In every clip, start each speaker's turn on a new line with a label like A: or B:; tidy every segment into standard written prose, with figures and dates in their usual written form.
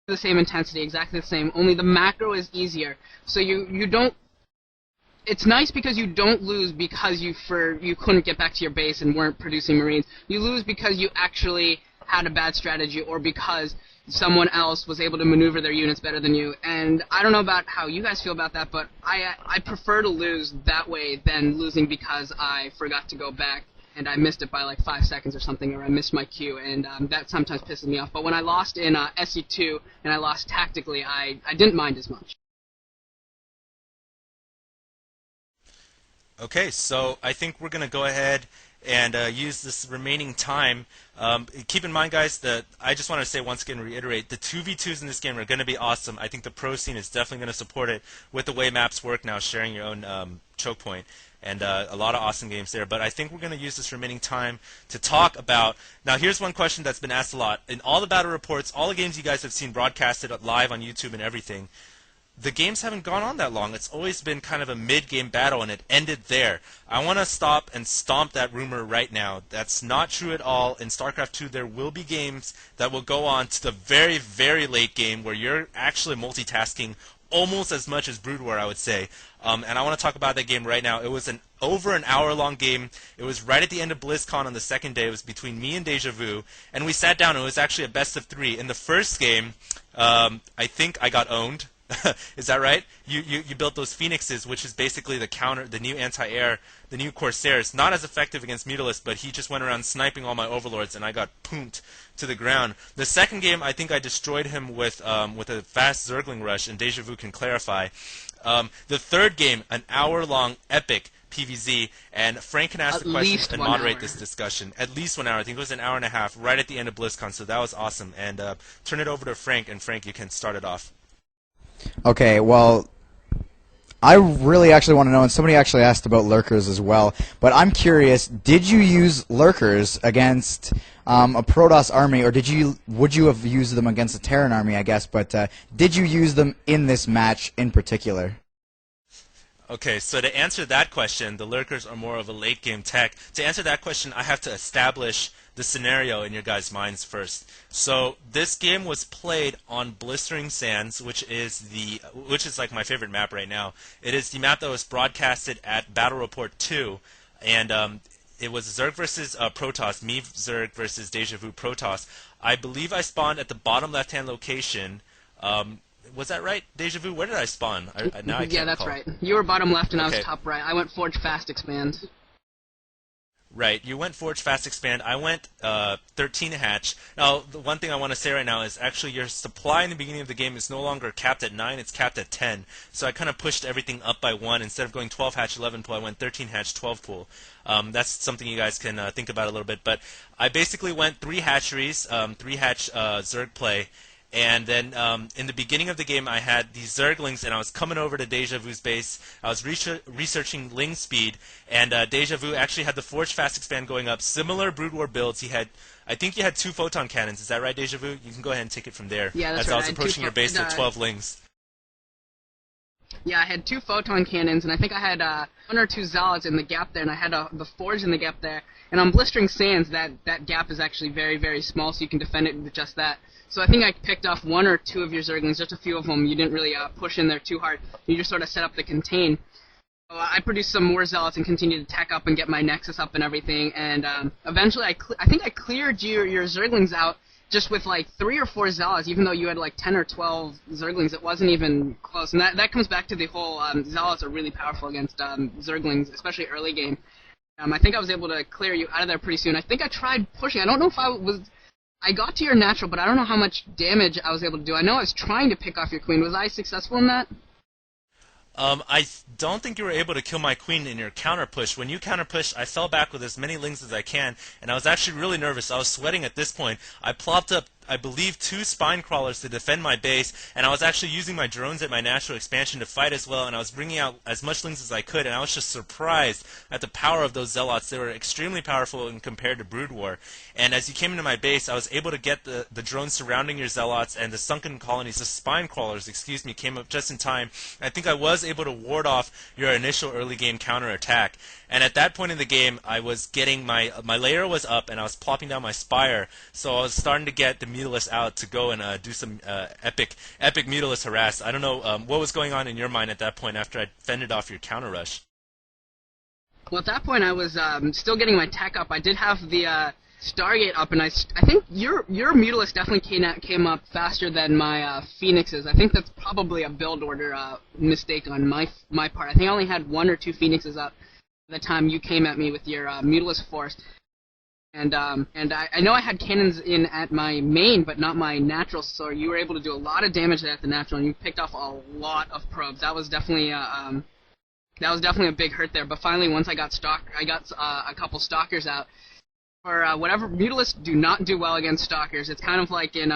A: the same intensity, exactly the same. Only the macro is easier. So you don't. It's nice because you don't lose because you couldn't get back to your base and weren't producing Marines. You lose because you actually had a bad strategy or because someone else was able to maneuver their units better than you. And I don't know about how you guys feel about that, but I prefer to lose that way than losing because I forgot to go back and I missed it by like 5 seconds or something, or I missed my cue, and that sometimes pisses me off. But when I lost in SE2 and I lost tactically, I didn't mind as much.
B: Okay, so I think we're going to go ahead and use this remaining time. Keep in mind, guys, that I just want to say once again, reiterate, the 2v2s in this game are going to be awesome. I think the pro scene is definitely going to support it with the way maps work now, sharing your own choke point. And a lot of awesome games there. But I think we're going to use this remaining time to talk about... Now, here's one question that's been asked a lot. In all the battle reports, all the games you guys have seen broadcasted live on YouTube and everything, the games haven't gone on that long. It's always been kind of a mid-game battle, and it ended there. I want to stop and stomp that rumor right now. That's not true at all. In StarCraft 2, there will be games that will go on to the very, very late game where you're actually multitasking almost as much as Brood War, I would say. And I want to talk about that game right now. It was over an hour-long game. It was right at the end of Blizzcon on the second day. It was between me and Dejavu, and we sat down. It was actually a best of 3. In the first game, I think I got owned. Is that right? You built those Phoenixes, which is basically the counter, the new anti-air, the new Corsairs. Not as effective against Mutalisks, but he just went around sniping all my overlords, and I got poomed to the ground. The second game, I think I destroyed him with a fast Zergling rush, and Dejavu can clarify. The third game, an hour-long epic PvZ, and Phrank can ask the questions and moderate this discussion. At least 1 hour. I think it was an hour and a half, right at the end of Blizzcon, so that was awesome. And turn it over to Phrank, and Phrank, you can start it off.
C: Okay, well, I really actually want to know, and somebody actually asked about lurkers as well, but I'm curious, did you use lurkers against a Protoss army, or would you have used them against a Terran army, I guess, but did you use them in this match in particular?
B: Okay, so to answer that question, the lurkers are more of a late game tech. To answer that question, I have to establish the scenario in your guys' minds first. So this game was played on Blistering Sands, which is like my favorite map right now. It is the map that was broadcasted at Battle Report 2, and it was Zerg versus Protoss, me Zerg versus Dejavu Protoss. I believe I spawned at the bottom left-hand location. Was that right, Dejavu? Where did I spawn? Now I can't
A: Yeah, that's
B: recall.
A: right. You were bottom left and
B: Okay.
A: I was top right. I went Forge Fast Expand.
B: Right, you went Forge Fast Expand. I went 13 Hatch. Now, the one thing I want to say right now is actually your supply in the beginning of the game is no longer capped at 9, it's capped at 10. So I kind of pushed everything up by 1. Instead of going 12 Hatch, 11 pool, I went 13 Hatch, 12 pool. That's something you guys can think about a little bit. But I basically went 3 hatcheries, 3 Hatch Zerg play. And then in the beginning of the game, I had these Zerglings, and I was coming over to Dejavu's base. I was researching Ling speed, and Dejavu actually had the Forge Fast Expand going up. Similar Brood War builds. I think you had 2 photon cannons. Is that right, Dejavu? You can go ahead and take it from there.
A: Yeah, that's
B: as
A: right.
B: I was approaching your base with 12 Lings.
A: Yeah, I had 2 photon cannons, and I think I had 1 or 2 Zealots in the gap there, and I had the Forge in the gap there. And on Blistering Sands, that gap is actually very, very small, so you can defend it with just that. So I think I picked off 1 or 2 of your Zerglings, just a few of them. You didn't really push in there too hard. You just sort of set up the contain. So I produced some more Zealots and continued to tech up and get my Nexus up and everything. And eventually, I think I cleared your Zerglings out just with like 3 or 4 Zealots, even though you had like 10 or 12 Zerglings. It wasn't even close. And that comes back to the whole Zealots are really powerful against Zerglings, especially early game. I think I was able to clear you out of there pretty soon. I think I tried pushing. I don't know if I got to your natural, but I don't know how much damage I was able to do. I know I was trying to pick off your queen. Was I successful in that?
B: I don't think you were able to kill my queen in your counter push. When you counter pushed, I fell back with as many Lings as I can, and I was actually really nervous. I was sweating at this point. I plopped up, I believe, 2 spine crawlers to defend my base, and I was actually using my drones at my natural expansion to fight as well, and I was bringing out as much Lings as I could, and I was just surprised at the power of those Zealots. They were extremely powerful when compared to Brood War. And as you came into my base, I was able to get the drones surrounding your Zealots, and the sunken colonies, the spine crawlers, excuse me, came up just in time. I think I was able to ward off your initial early game counter attack. And at that point in the game, I was getting my layer was up, and I was plopping down my spire, so I was starting to get the Mutalisk out to go and do some epic Mutalisk harass. I don't know what was going on in your mind at that point after I fended off your counter rush.
A: Well, at that point, I was still getting my tech up. I did have the Stargate up, and I think your Mutalisk definitely came up faster than my Phoenixes. I think that's probably a build order mistake on my part. I think I only had 1 or 2 Phoenixes up the time you came at me with your Mutalisk Force. And I know I had cannons in at my main, but not my natural, so you were able to do a lot of damage there at the natural, and you picked off a lot of probes. That was definitely a big hurt there. But finally, once I got a couple stalkers out. For whatever, Mutalisks do not do well against stalkers. It's kind of like in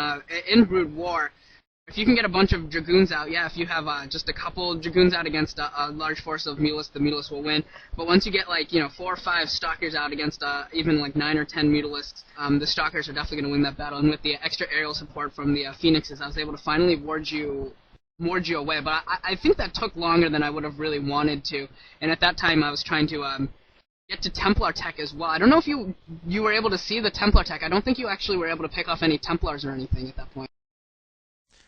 A: Brood War. If you can get a bunch of Dragoons out, yeah, if you have just a couple Dragoons out against a large force of Mutalisks, the Mutalisks will win. But once you get 4 or 5 Stalkers out against even 9 or 10 Mutalisks, the Stalkers are definitely going to win that battle. And with the extra aerial support from the Phoenixes, I was able to finally ward you away. But I think that took longer than I would have really wanted to. And at that time, I was trying to get to Templar tech as well. I don't know if you were able to see the Templar tech. I don't think you actually were able to pick off any Templars or anything at that point.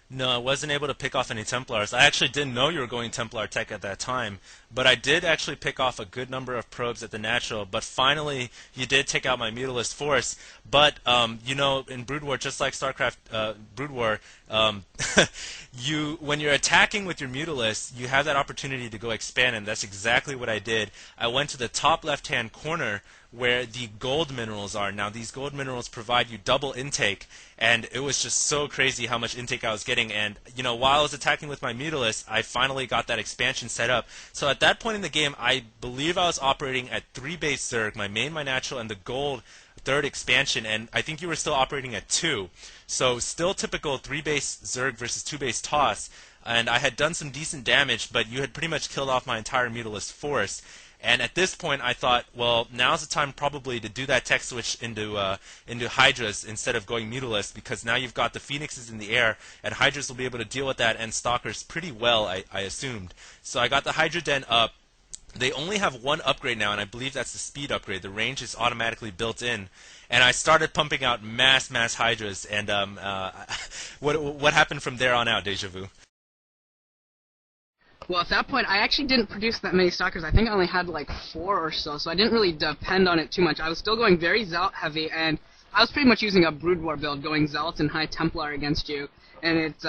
B: No, I wasn't able to pick off any Templars. I actually didn't know you were going Templar tech at that time, but I did actually pick off a good number of probes at the natural. But finally, you did take out my Mutalisk Force. But in Brood War, just like Starcraft Brood War, when you're attacking with your Mutalisk, you have that opportunity to go expand, and that's exactly what I did. I went to the top left-hand corner where the gold minerals are. Now, these gold minerals provide you double intake, and it was just so crazy how much intake I was getting. And, while I was attacking with my Mutalisk, I finally got that expansion set up. So at that point in the game, I believe I was operating at 3 base Zerg, my main, my natural, and the gold 3rd expansion, and I think you were still operating at 2. So still typical 3 base Zerg versus 2 base toss, and I had done some decent damage, but you had pretty much killed off my entire Mutalisk force. And at this point, I thought, well, now's the time probably to do that tech switch into Hydras instead of going Mutalisk, because now you've got the Phoenixes in the air, and Hydras will be able to deal with that and Stalkers pretty well, I assumed. So I got the Hydra Den up. They only have 1 upgrade now, and I believe that's the speed upgrade. The range is automatically built in. And I started pumping out mass Hydras, and what happened from there on out, Dejavu?
A: Well, at that point, I actually didn't produce that many Stalkers. I think I only had 4 or so I didn't really depend on it too much. I was still going very Zealot heavy, and I was pretty much using a Brood War build, going Zealots and High Templar against you. And it's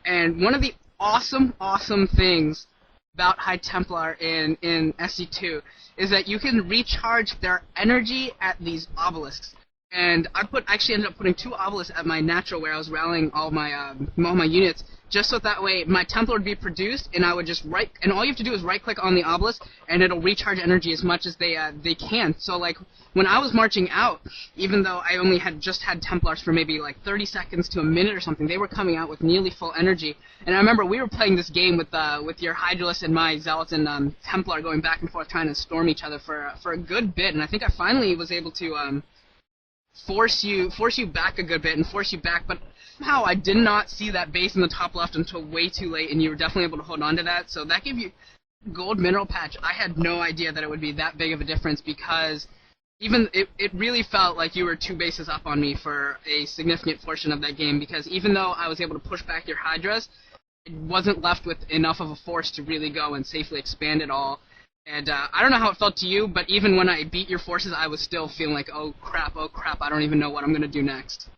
A: and one of the awesome things about High Templar in SC2 is that you can recharge their energy at these obelisks. And I actually ended up putting 2 obelisks at my natural where I was rallying all my units, just so that way my Templar would be produced, and I would just and all you have to do is right-click on the obelisk, and it'll recharge energy as much as they can. So when I was marching out, even though I only had Templars for maybe 30 seconds to a minute or something, they were coming out with nearly full energy. And I remember we were playing this game with your Hydralisk and my Zealots and Templar going back and forth trying to storm each other for a good bit, and I think I finally was able to force you back a good bit and force you back, but somehow I did not see that base in the top left until way too late, and you were definitely able to hold on to that. So that gave you gold mineral patch. I had no idea that it would be that big of a difference, because even it really felt like you were 2 bases up on me for a significant portion of that game, because even though I was able to push back your Hydras, it wasn't left with enough of a force to really go and safely expand it all. And I don't know how it felt to you, but even when I beat your forces, I was still feeling like, oh crap, I don't even know what I'm going to do next.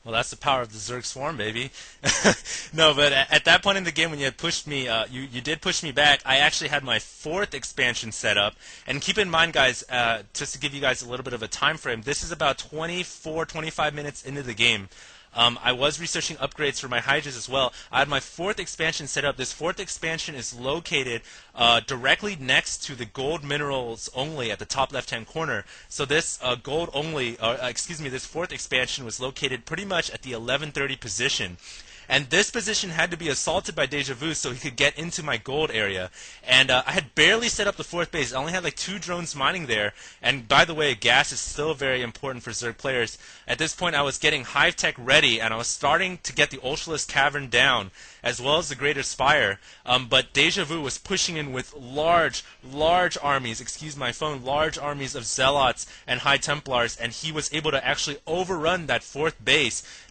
B: Well, that's the power of the Zerg Swarm, baby. No, but at that point in the game when you had pushed me, you did push me back, I actually had my 4th expansion set up. And keep in mind, guys, just to give you guys a little bit of a time frame, this is about 25 minutes into the game. I was researching upgrades for my Hydras as well. I had my 4th expansion set up. This 4th expansion is located directly next to the gold minerals only at the top left-hand corner. So this this 4th expansion was located pretty much at the 1130 position. And this position had to be assaulted by Dejavu so he could get into my gold area. And I had barely set up the 4th base. I only had 2 drones mining there. And by the way, gas is still very important for Zerg players. At this point, I was getting Hive Tech ready, and I was starting to get the Ultralisk Cavern down, as well as the Greater Spire. But Dejavu was pushing in with large armies, large armies of Zealots and High Templars, and he was able to actually overrun that 4th base.